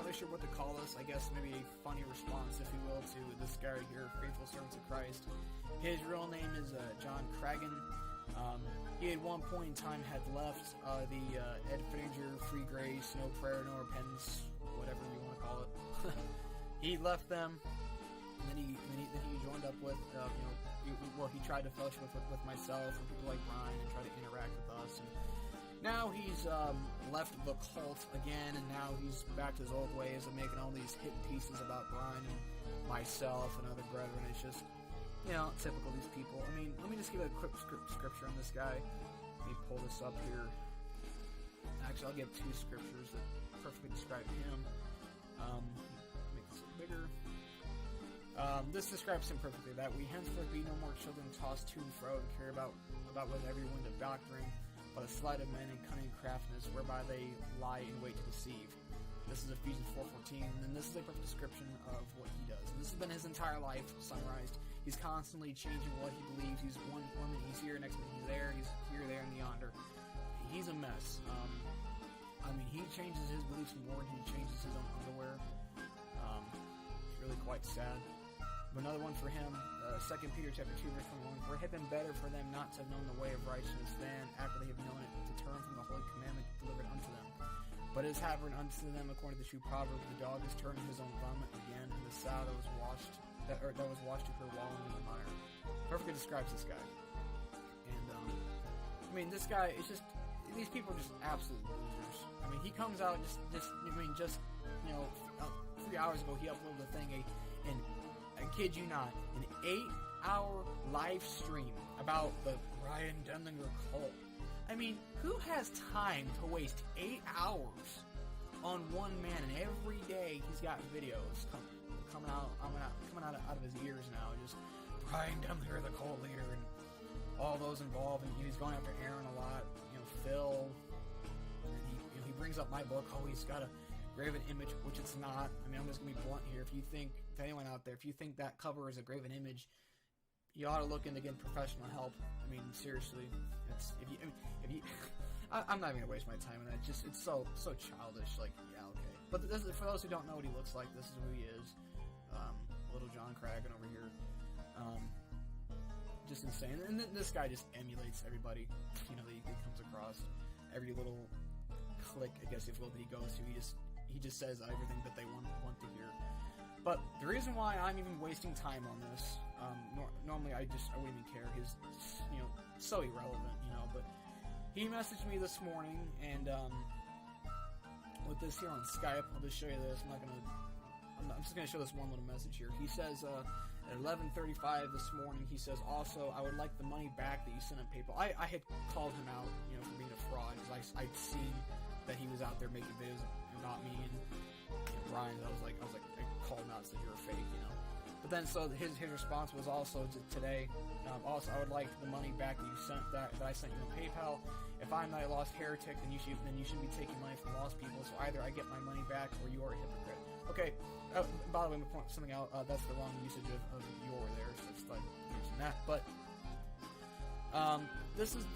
entirely sure what to call this. I guess maybe a funny response, if you will, to this guy right here, Faithful Servants of Christ. His real name is John Cragen. He at one point in time had left the Ed Pfenninger Free Grace, No Prayer, No Repentance, whatever you want to call it. He left them, and then he joined up with, he tried to fellowship with myself and people like Brian and try to interact with us. And now he's left the cult again, and now he's back to his old ways of making all these hit pieces about Brian and myself and other brethren. It's just, typical of these people. I mean, let me just give a quick scripture on this guy. Let me pull this up here. Actually, I'll give two scriptures that perfectly describe him. Make this a little bigger. This describes him perfectly, that we henceforth be no more children tossed to and fro and carry about with every wind of doctrine, by the sleight of men and cunning craftiness, whereby they lie in wait to deceive. This is Ephesians 4:14, and this is a perfect description of what he does. And this has been his entire life summarized. He's constantly changing what he believes. He's one minute he's here, next minute he's there, he's here, there, and yonder. He's a mess. He changes his beliefs more than he changes his own underwear. It's really quite sad. But another one for him, 2 Peter chapter 2, verse 21, for it had been better for them not to have known the way of righteousness than, after they have known it, to turn from the holy commandment delivered unto them. But it is happened unto them according to the true proverb, the dog is turned to his own vomit again, and the sow that was washed to her wallowing in the mire. Perfectly describes this guy. And this guy is just, these people are just absolute losers. He comes out just 3 hours ago he uploaded a thing, and I kid you not, an 8-hour live stream about the Brian Pfenninger cult. Who has time to waste 8 hours on one man? And every day he's got videos coming out of his ears now. Just Brian Pfenninger, the cult leader, and all those involved. And he's going after Aaron a lot. Phil. And he brings up my book. Oh, he's got a graven image, which it's not. I'm just gonna be blunt here. If anyone out there, if you think that cover is a graven image, you ought to look into getting professional help. Seriously, if you, I'm not even gonna waste my time on that. It's so childish. Okay. But for those who don't know what he looks like, this is who he is. Little John Cragen over here. Just insane. And this guy just emulates everybody, that he comes across. Every little clique, I guess, if you will, that he goes to, he just says everything that they want to hear. But the reason why I'm even wasting time on this, normally I wouldn't even care. He's, so irrelevant, But he messaged me this morning, and with this here on Skype, I'll just show you this. I'm just going to show this one little message here. He says, at 11:35 this morning, he says, also, I would like the money back that you sent on PayPal. I had called him out, for being a fraud, because I'd seen that he was out there making videos about me and Brian. I called him out and said, you're a fake, But then, so his response was also today, also, I would like the money back that you sent, that I sent you on PayPal. If I'm not a lost heretic, then you shouldn't be taking money from lost people. So either I get my money back, or you are a hypocrite. Okay. By the way, I'm gonna point something out. That's the wrong usage of "your" there. So it's like using that. But this is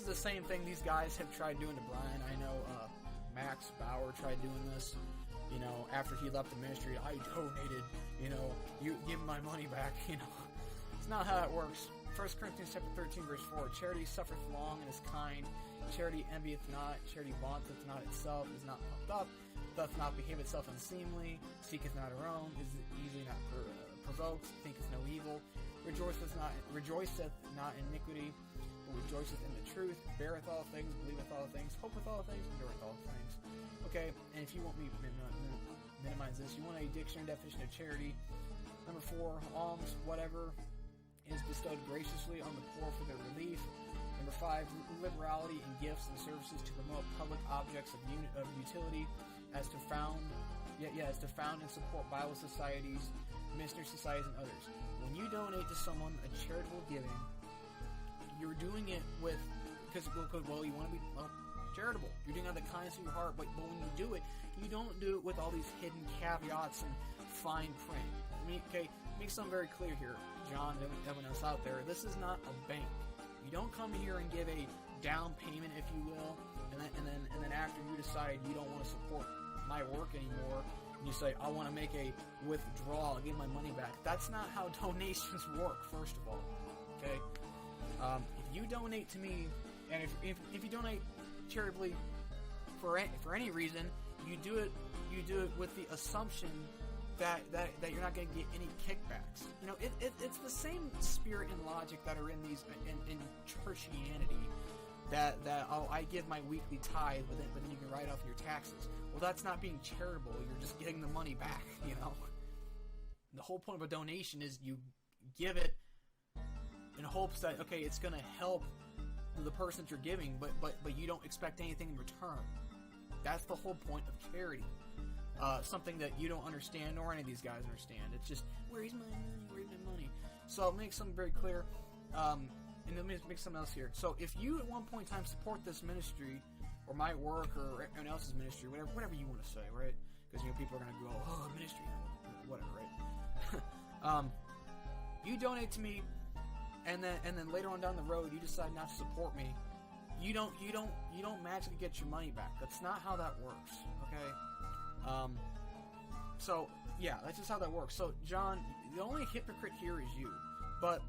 the same thing these guys have tried doing to Brian. I know Max Bauer tried doing this. After he left the ministry, I donated. You give my money back. It's not how that works. 1 Corinthians chapter 13, verse 4. Charity suffereth long and is kind. Charity envieth not. Charity vaunteth not itself, is not puffed up, doth not behave itself unseemly, seeketh not her own, is easily not provoked, thinketh no evil, rejoiceth not in iniquity, but rejoiceth in the truth, beareth all things, believeth all things, hopeth all things, endureth all things. Okay, and if you want me to minimize this, you want a dictionary definition of charity. Number 4, alms, whatever is bestowed graciously on the poor for their relief. Number 5, liberality in gifts and services to promote public objects of utility, as to found and support Bible societies, missionary societies, and others. When you donate to someone a charitable giving, you're doing it because you want to be charitable. You're doing it out of the kindness of your heart, but when you do it, you don't do it with all these hidden caveats and fine print. Okay, make something very clear here, John, and everyone else out there. This is not a bank. You don't come here and give a down payment, if you will, and then after you decide you don't want to support my work anymore, and you say, I want to make a withdrawal, give my money back. That's not how donations work, first of all, okay? If you donate to me, and if you donate charitably for any reason, you do it with the assumption that you're not going to get any kickbacks. You know, it's the same spirit and logic that are in these in churchianity. That I give my weekly tithe, but then you can write off your taxes. Well, that's not being charitable. You're just getting the money back. You know, the whole point of a donation is you give it in hopes that, okay, it's going to help the person that you're giving, but you don't expect anything in return. That's the whole point of charity. Something that you don't understand, nor any of these guys understand. It's just, where's my money? Where's my money? So I'll make something very clear. And let me make something else here. So if you at one point in time support this ministry, or my work, or anyone else's ministry, whatever you want to say, right? Because people are going to go, oh, ministry, whatever, right? You donate to me, and then later on down the road, you decide not to support me. You don't magically get your money back. That's not how that works. Okay. So yeah, that's just how that works. So John, the only hypocrite here is you. But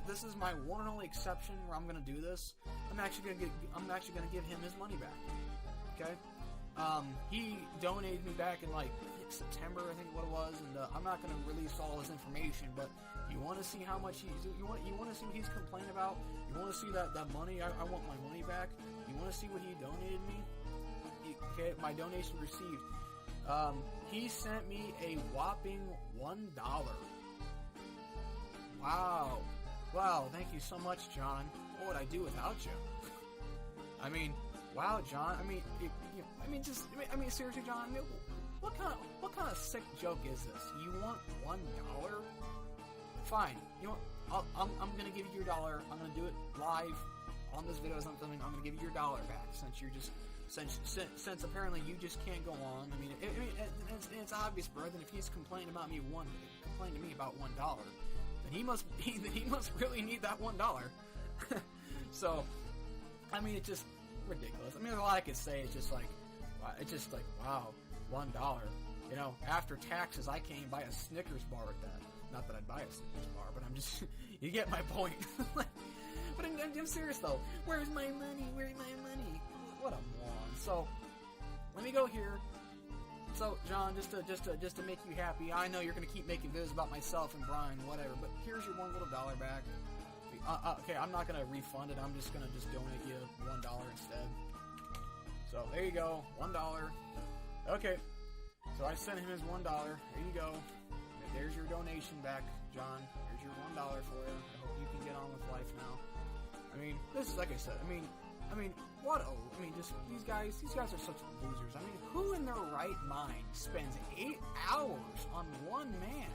this is my one and only exception where I'm gonna do this. I'm actually gonna give him his money back. Okay? He donated me back in like September, I think what it was, and I'm not gonna release all his information. But you want to see how much you want to see what he's complaining about. You want to see that money. I want my money back. You want to see what he donated me. Okay, my donation received. He sent me a whopping $1. Wow, thank you so much, John. What would I do without you? I mean, wow, John. I mean, seriously, John. I mean, what kind of sick joke is this? You want $1? Fine. You know what? I'm gonna give you your $1. I'm gonna do it live on this video or something. I'm gonna give you your $1 back since apparently you just can't go on. I mean, it's obvious, brother. If he's complaining to me about $1, then he must really need that $1. So, I mean, it's just ridiculous. I mean, all I could say is just like, wow, $1. You know, after taxes, I can't even buy a Snickers bar with that. Not that I'd buy a Snickers bar, but I'm just, you get my point. But I'm serious though. Where's my money? Where's my money? What a moron. So, let me go here. So, John, just to make you happy, I know you're gonna keep making videos about myself and Brian, whatever. But here's your $1 back. Okay, I'm not gonna refund it. I'm just gonna donate you $1 instead. So there you go, $1. Okay. So I sent him his $1. There you go. There's your donation back, John. Here's your $1 for you. I hope you can get on with life now. I mean, this is like I said. I mean, just these guys are such losers. I mean, who in their right mind spends 8 hours on one man?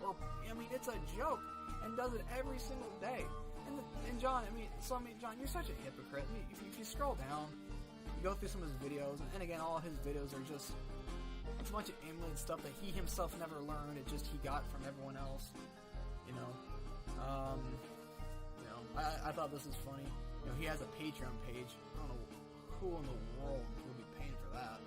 Or, I mean, it's a joke, and does it every single day. And John, John, you're such a hypocrite. I mean, if you scroll down, you go through some of his videos, and again, all his videos are just, it's a bunch of emulated stuff that he himself never learned. It just he got from everyone else. You know, I thought this was funny. You know, he has a Patreon page. I don't know who in the world will be paying for that.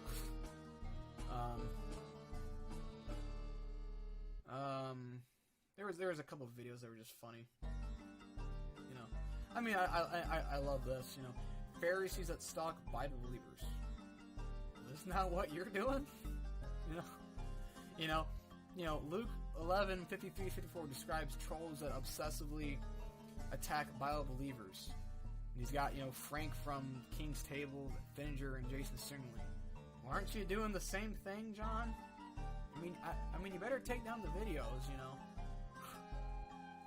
There was a couple of videos that were just funny. You know, I mean, I love this. You know, Pharisees that stalk Bible believers. Isn't that what you're doing? You know, Luke 11:53-54 describes trolls that obsessively attack Bible believers. And he's got, Frank from King's Table, Pfenninger, and Jason Singley. Well, aren't you doing the same thing, John? I mean, you better take down the videos,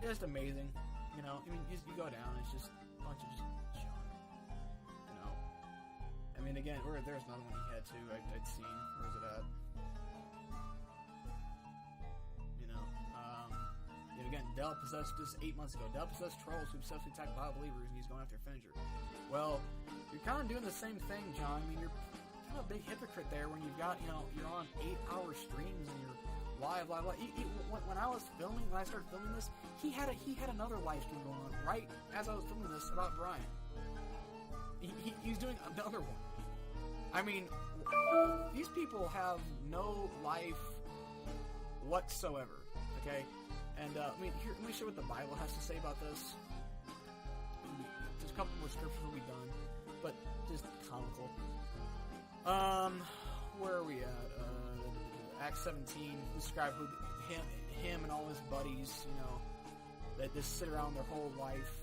It's just amazing, you go down, it's just a bunch of just junk, I mean, again, there's another one he had too, I'd seen. Where's it at? Again, Dell possessed just 8 months ago. Dell possessed trolls who obsessively attack Bible believers, and he's going after Pfenninger. Well, you're kind of doing the same thing, John. I mean, you're kind of a big hypocrite there when you've got, you're on 8-hour streams and you're live. When I started filming this, he had another live stream going on right as I was filming this about Brian. He's doing another one. I mean, these people have no life whatsoever, okay? And, I mean, here, let me show what the Bible has to say about this. There's a couple more scriptures will be done, but just comical. Where are we at? Acts 17, describe him and all his buddies, you know, that just sit around their whole life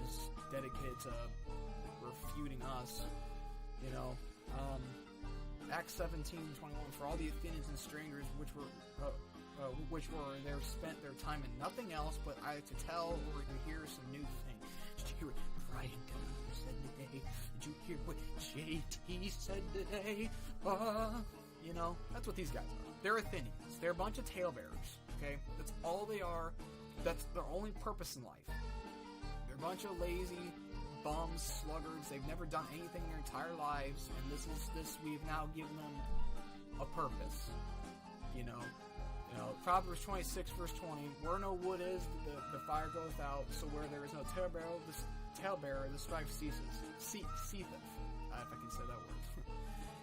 is dedicated to refuting us, you know. Acts 17:21, for all the Athenians and strangers which were there spent their time in nothing else but either to tell or to hear some new thing. Did you hear what Brian said today? Did you hear what JT said today? You know, that's what these guys are. They're Athenians. They're a bunch of talebearers, okay? That's all they are. That's their only purpose in life. They're a bunch of lazy bums, sluggards. They've never done anything in their entire lives, and we've now given them a purpose. You know, Proverbs 26 verse 20, where no wood is, the fire goeth out, so where there is no talebearer, the strife ceaseth, if I can say that word.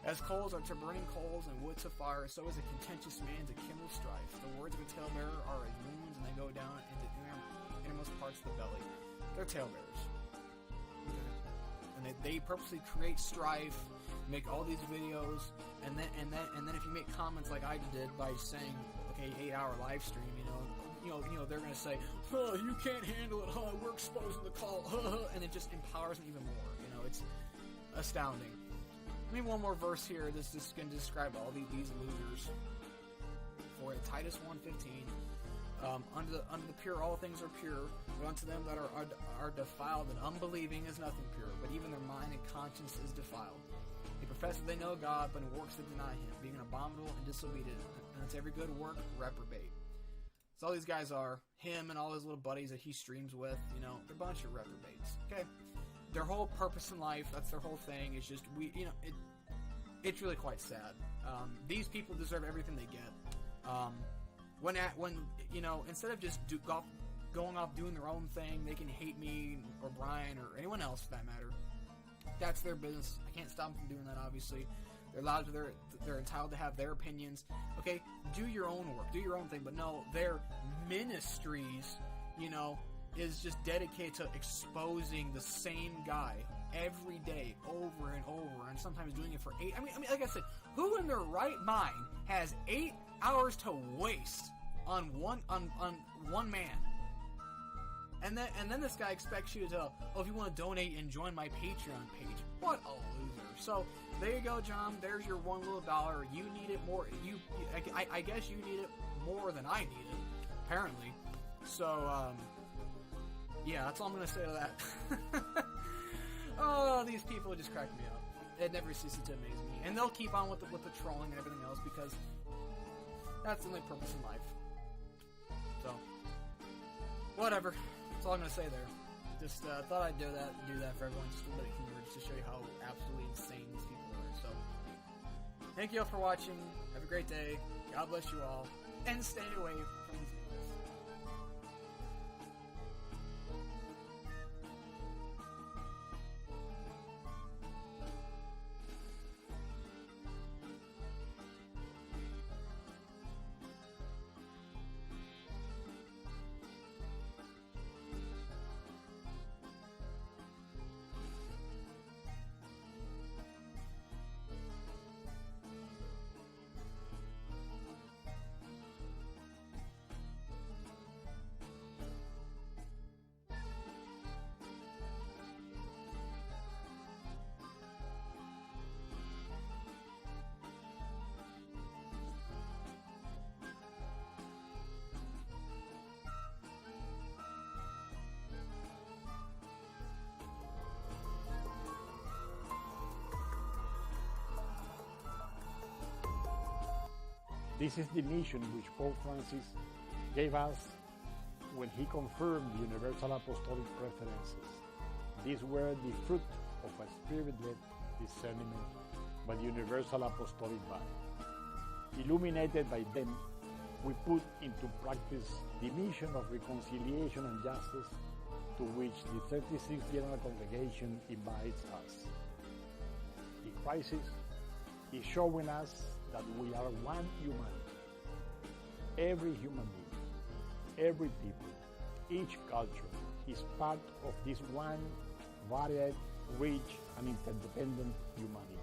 As coals are to burning coals and wood to fire, so is a contentious man to kindle strife. The words of a talebearer are as wounds, and they go down into the innermost parts of the belly. They're talebearers. And they purposely create strife, make all these videos, and then if you make comments like I did by saying, okay, 8-hour live stream, you know, they're gonna say, oh, you can't handle it, we're exposing the call, and it just empowers them even more. You know, it's astounding. Let me one more verse here. This is going to describe all these losers. For in Titus 1:15, under the pure all things are pure, but unto them that are defiled and unbelieving is nothing pure, but even their mind and conscience is defiled. They profess that they know God, but in works they deny Him, being abominable and disobedient, and unto every good work reprobate. So all these guys are, him and all his little buddies that he streams with, you know, they're a bunch of reprobates. Okay? Their whole purpose in life, that's their whole thing, is just, it's really quite sad. These people deserve everything they get. When you know, instead of just going off doing their own thing, they can hate me or Brian or anyone else for that matter. That's their business. I can't stop them from doing that, obviously. They're allowed to, they're entitled to have their opinions. Okay, do your own work, do your own thing, but no, their ministries, you know, is just dedicated to exposing the same guy every day, over and over, and sometimes doing it for 8. I mean, like I said, who in their right mind has 8 hours to waste on one man? And then this guy expects you to tell, oh, if you want to donate and join my Patreon page. What a loser. So there you go, John. There's your $1 little dollar. You need it more. I guess you need it more than I need it, apparently. So yeah, that's all I'm gonna say to that. Oh, these people just crack me up. It never ceases to amaze me, and they'll keep on with the trolling and everything else because that's the only purpose in life. So whatever. That's all I'm gonna say there. Just thought I'd do that for everyone, just a little bit of humor, just to show you how absolutely insane these people are. So thank you all for watching. Have a great day. God bless you all, and stay away from these videos. This is the mission which Pope Francis gave us when he confirmed the Universal Apostolic Preferences. These were the fruit of a spirit-led discernment by the Universal Apostolic Body. Illuminated by them, we put into practice the mission of reconciliation and justice to which the 36th General Congregation invites us. The crisis is showing us that we are one humanity. Every human being, every people, each culture is part of this one varied, rich, and interdependent humanity.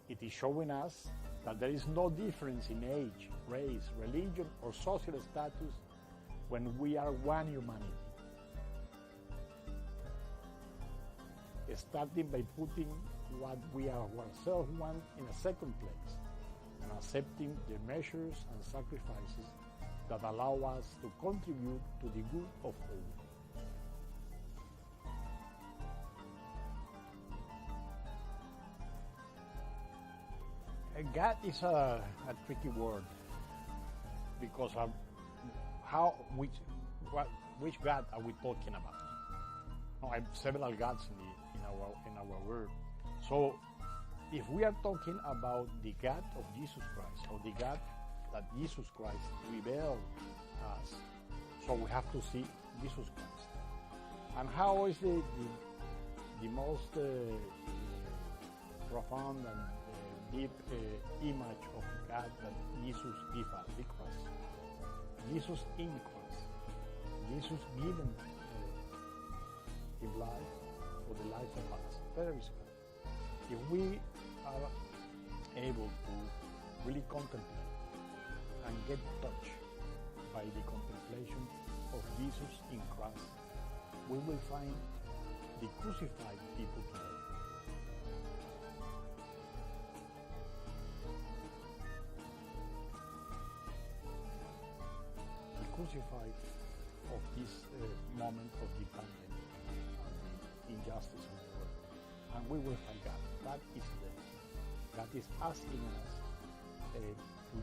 It is showing us that there is no difference in age, race, religion, or social status when we are one humanity. Starting by putting what we ourselves want in a second place and accepting the measures and sacrifices that allow us to contribute to the good of all. God is a tricky word because of which God are we talking about? No, I have several gods in our world. So, if we are talking about the God of Jesus Christ or the God that Jesus Christ revealed us, so we have to see Jesus Christ. And how is the most profound and deep image of God that Jesus gave us, the cross. Jesus in Christ. Jesus given His life for the life of us. There is God. If we are able to really contemplate and get touched by the contemplation of Jesus in Christ, we will find the crucified people today. Crucified of this moment of the pandemic and the injustice of the world. And we will find God. That is there. God is asking us to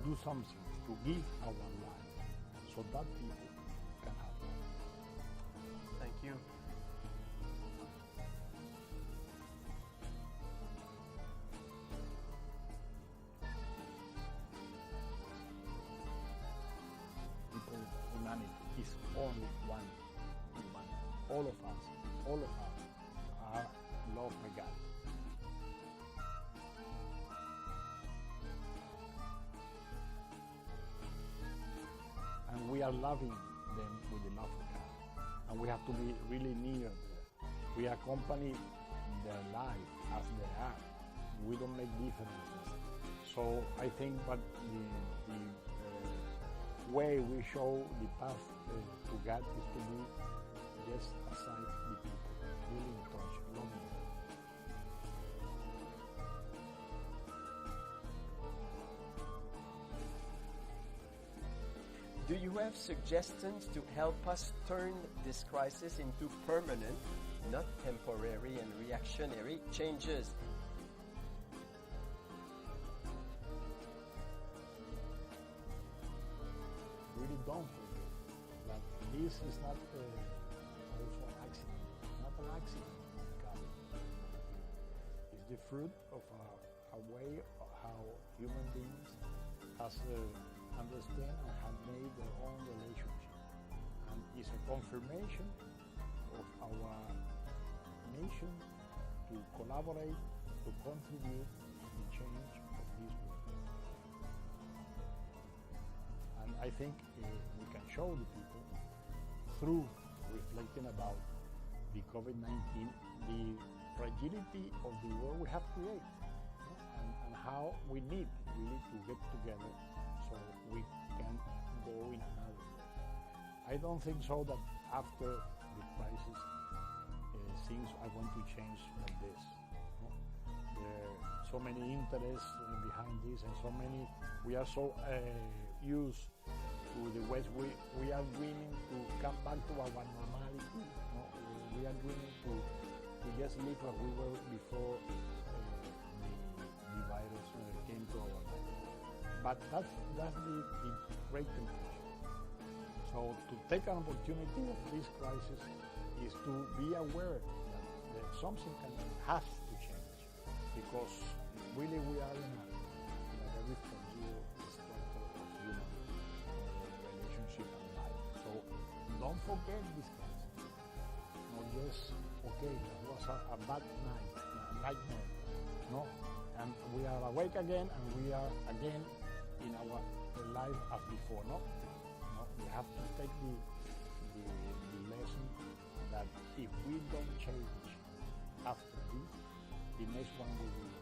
do something, to give our life, so that people can have life. Thank you. Humanity is only one humanity. All of us are loved by God. And we are loving them with the love of God. And we have to be really near them. We accompany their life as they are. We don't make differences. So I think what the way we show the path to God is to be just aside the people, really in touch, loving them. Do you have suggestions to help us turn this crisis into permanent, not temporary and reactionary changes? Really don't forget that this is not also an accident. Not an accident, God. It's the fruit of a way of how human beings has understand and have made their own relationship. And it's a confirmation of our mission to collaborate, to contribute to the change of this world. And I think we can show the people through reflecting about the COVID-19, the fragility of the world we have created, and how we need really to get together so we can go in another way. I don't think so that after the crisis things are going to change like this. No? There are so many interests behind this, and we are so used to the ways we are dreaming to come back to our normality. No? We are dreaming to just live as we were before the virus came to our life. But that's the great temptation. So to take an opportunity of this crisis is to be aware that something has to change, because really we are in a very fragile structure of human relationship and life. So don't forget this kind of stuff. No, just, okay, that was a bad nightmare. No, and we are awake again, and we are again in our life as before. No, we have to take the lesson that if we don't change after this, the next one will be